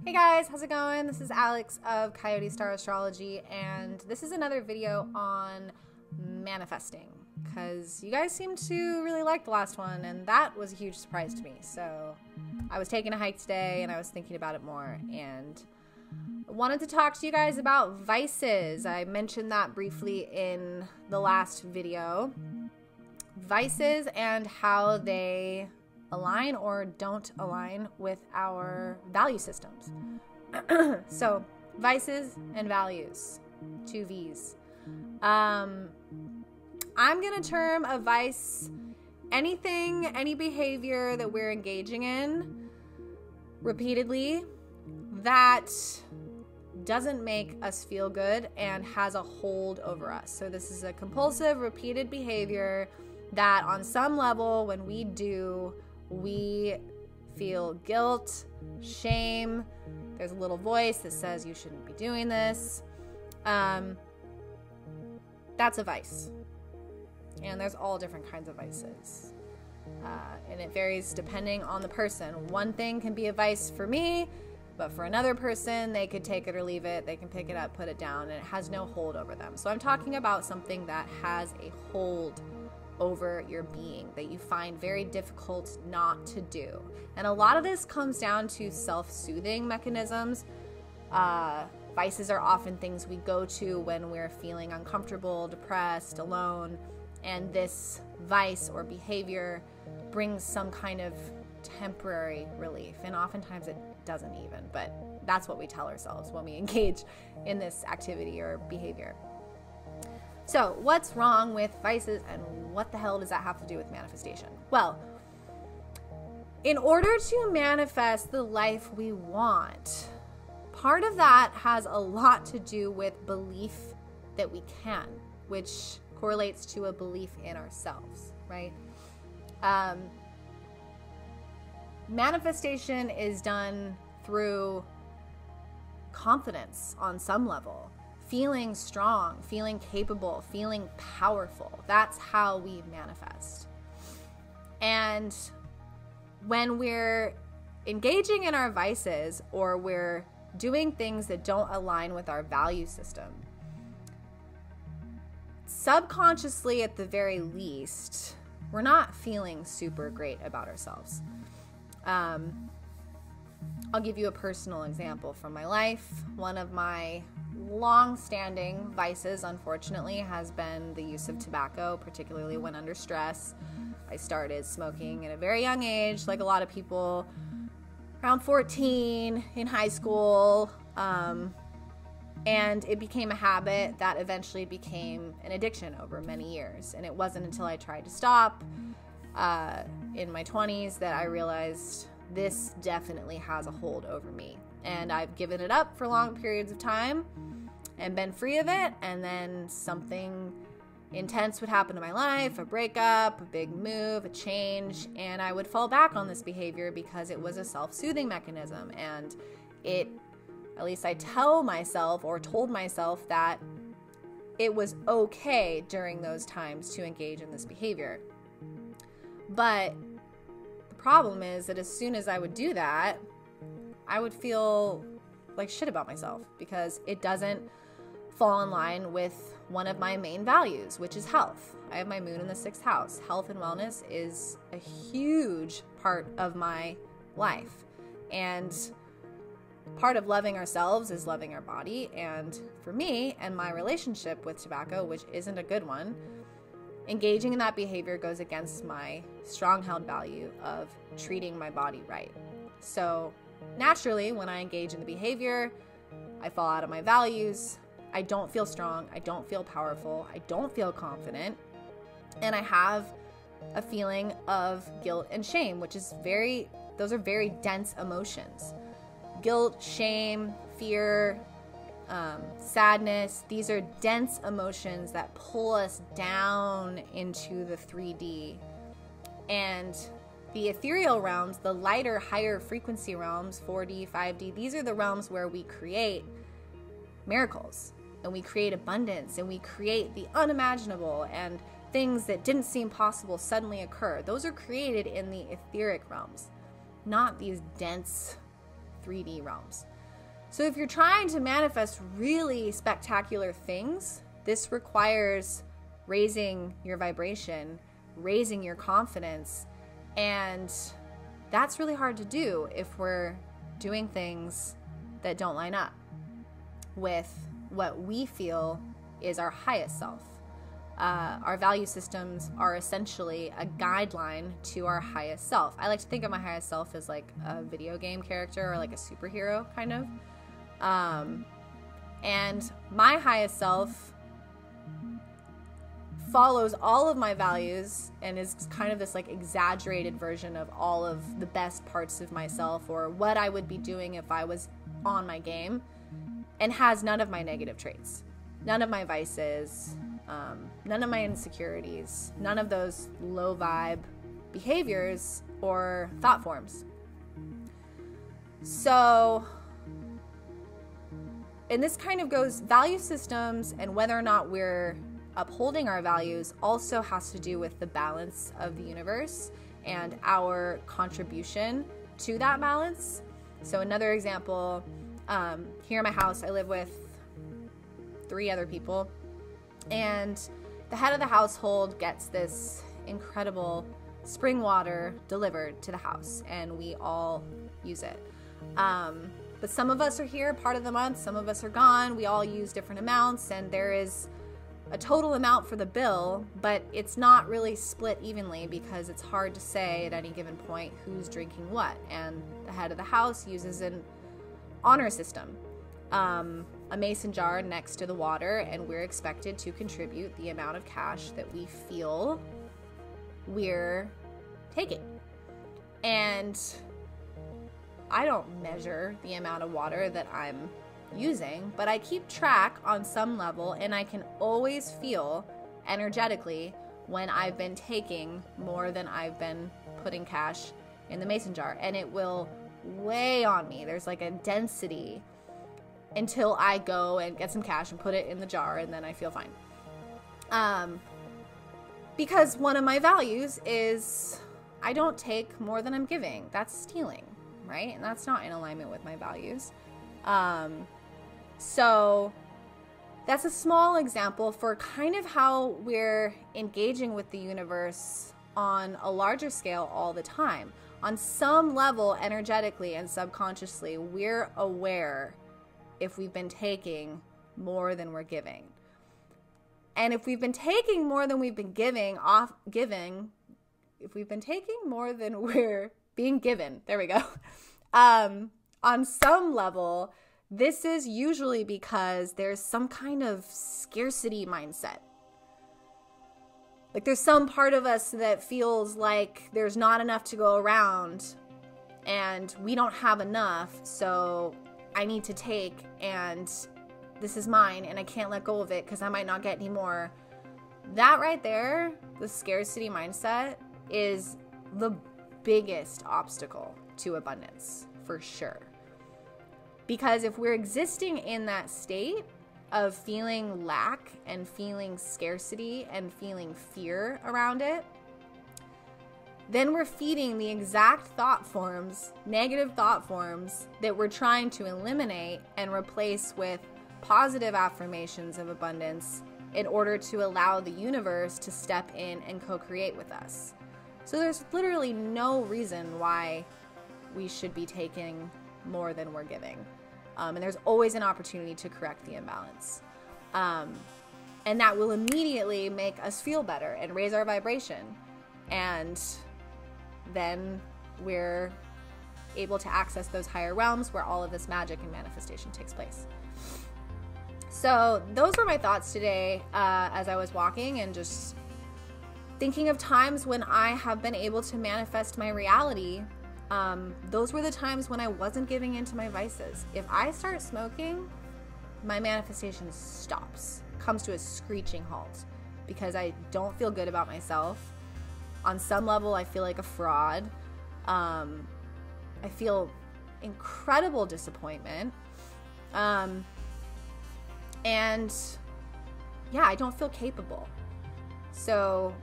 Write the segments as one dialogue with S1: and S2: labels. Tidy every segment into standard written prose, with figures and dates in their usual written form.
S1: Hey guys, how's it going? This is Alex of Coyote Star Astrology, and this is another video on manifesting, because you guys seemed to really like the last one, and that was a huge surprise to me. So I was taking a hike today, and I was thinking about it more, and I wanted to talk to you guys about vices. I mentioned that briefly in the last video. Vices and how they align or don't align with our value systems. So, vices and values, two V's. I'm going to term a vice anything, any behavior that we're engaging in repeatedly that doesn't make us feel good and has a hold over us. So this is a compulsive, repeated behavior that on some level, when we do, we feel guilt, shame. There's a little voice that says you shouldn't be doing this. That's a vice. And there's all different kinds of vices. And it varies depending on the person. One thing can be a vice for me, but for another person, they could take it or leave it. They can pick it up, put it down, and it has no hold over them. So I'm talking about something that has a hold over your being that you find very difficult not to do. And a lot of this comes down to self-soothing mechanisms. Vices are often things we go to when we're feeling uncomfortable, depressed, alone, and this vice or behavior brings some kind of temporary relief, and oftentimes it doesn't even, but that's what we tell ourselves when we engage in this activity or behavior. So what's wrong with vices, and what the hell does that have to do with manifestation? Well, in order to manifest the life we want, part of that has a lot to do with belief that we can, which correlates to a belief in ourselves, right? Manifestation is done through confidence on some level. Feeling strong, feeling capable, feeling powerful. That's how we manifest. And when we're engaging in our vices or we're doing things that don't align with our value system, subconsciously at the very least, we're not feeling super great about ourselves. I'll give you a personal example from my life. One of my long-standing vices, unfortunately, has been the use of tobacco, particularly when under stress. I started smoking at a very young age, like a lot of people, around 14 in high school, and it became a habit that eventually became an addiction over many years. And it wasn't until I tried to stop in my 20s that I realized this definitely has a hold over me. And I've given it up for long periods of time and been free of it, and then something intense would happen in my life, a breakup, a big move, a change, and I would fall back on this behavior because it was a self-soothing mechanism. And it, at least I tell myself or told myself, that it was okay during those times to engage in this behavior. But the problem is that as soon as I would do that, I would feel like shit about myself because it doesn't fall in line with one of my main values, which is health. I have my moon in the 6th house. Health and wellness is a huge part of my life. And part of loving ourselves is loving our body. And for me and my relationship with tobacco, which isn't a good one, engaging in that behavior goes against my strong-held value of treating my body right. So naturally, when I engage in the behavior, I fall out of my values. I don't feel strong. I don't feel powerful. I don't feel confident. And I have a feeling of guilt and shame, which is those are very dense emotions. Guilt, shame, fear, sadness. These are dense emotions that pull us down into the 3D. And the ethereal realms, the lighter, higher frequency realms, 4D, 5D, these are the realms where we create miracles and we create abundance and we create the unimaginable, and things that didn't seem possible suddenly occur. Those are created in the etheric realms, not these dense 3D realms. So if you're trying to manifest really spectacular things, this requires raising your vibration, raising your confidence, and that's really hard to do if we're doing things that don't line up with what we feel is our highest self. Our value systems are essentially a guideline to our highest self. I like to think of my highest self as like a video game character or like a superhero kind of. And my highest self follows all of my values and is kind of this like exaggerated version of all of the best parts of myself, or what I would be doing if I was on my game, and has none of my negative traits, none of my vices, none of my insecurities, none of those low vibe behaviors or thought forms. So, and this kind of goes, value systems and whether or not we're upholding our values also has to do with the balance of the universe and our contribution to that balance. So another example, here in my house, I live with 3 other people, and the head of the household gets this incredible spring water delivered to the house, and we all use it. But some of us are here part of the month, some of us are gone. We all use different amounts, and there is a total amount for the bill, but it's not really split evenly because it's hard to say at any given point who's drinking what. And the head of the house uses an honor system, a mason jar next to the water, and we're expected to contribute the amount of cash that we feel we're taking. And I don't measure the amount of water that I'm using, but I keep track on some level, and I can always feel energetically when I've been taking more than I've been putting cash in the mason jar, and it will weigh on me. There's like a density until I go and get some cash and put it in the jar, and then I feel fine. Because one of my values is I don't take more than I'm giving. That's stealing, right? And that's not in alignment with my values. So that's a small example for kind of how we're engaging with the universe on a larger scale all the time. On some level, energetically and subconsciously, we're aware if we've been taking more than we're giving. And if we've been taking more than we've been if we've been taking more than we're being given, there we go. On some level, this is usually because there's some kind of scarcity mindset. Like there's some part of us that feels like there's not enough to go around and we don't have enough, so I need to take, and this is mine and I can't let go of it because I might not get any more. That right there, the scarcity mindset, is the biggest obstacle to abundance, for sure. Because if we're existing in that state of feeling lack and feeling scarcity and feeling fear around it, then we're feeding the exact thought forms, negative thought forms, that we're trying to eliminate and replace with positive affirmations of abundance in order to allow the universe to step in and co-create with us. So there's literally no reason why we should be taking more than we're giving. And there's always an opportunity to correct the imbalance. And that will immediately make us feel better and raise our vibration. And then we're able to access those higher realms where all of this magic and manifestation takes place. So those were my thoughts today as I was walking and just thinking of times when I have been able to manifest my reality. Those were the times when I wasn't giving into my vices. If I start smoking, my manifestation stops, comes to a screeching halt, because I don't feel good about myself. On some level, I feel like a fraud. I feel incredible disappointment. And yeah, I don't feel capable. So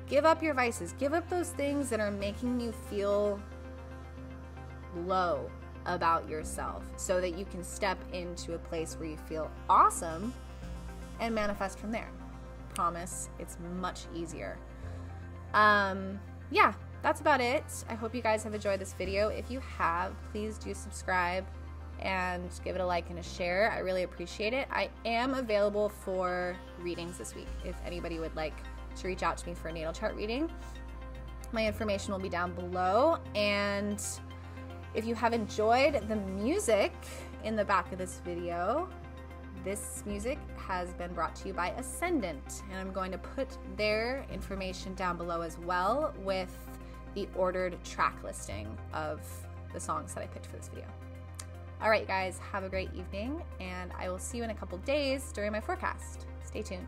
S1: give up your vices. Give up those things that are making you feel low about yourself so that you can step into a place where you feel awesome and manifest from there. Promise, it's much easier. Yeah, that's about it. I hope you guys have enjoyed this video. If you have, please do subscribe and give it a like and a share. I really appreciate it. I am available for readings this week if anybody would like to reach out to me for a natal chart reading. My information will be down below, and if you have enjoyed the music in the back of this video, this music has been brought to you by Ascendant, and I'm going to put their information down below as well with the ordered track listing of the songs that I picked for this video. All right, guys, have a great evening, and I will see you in a couple days during my forecast. Stay tuned.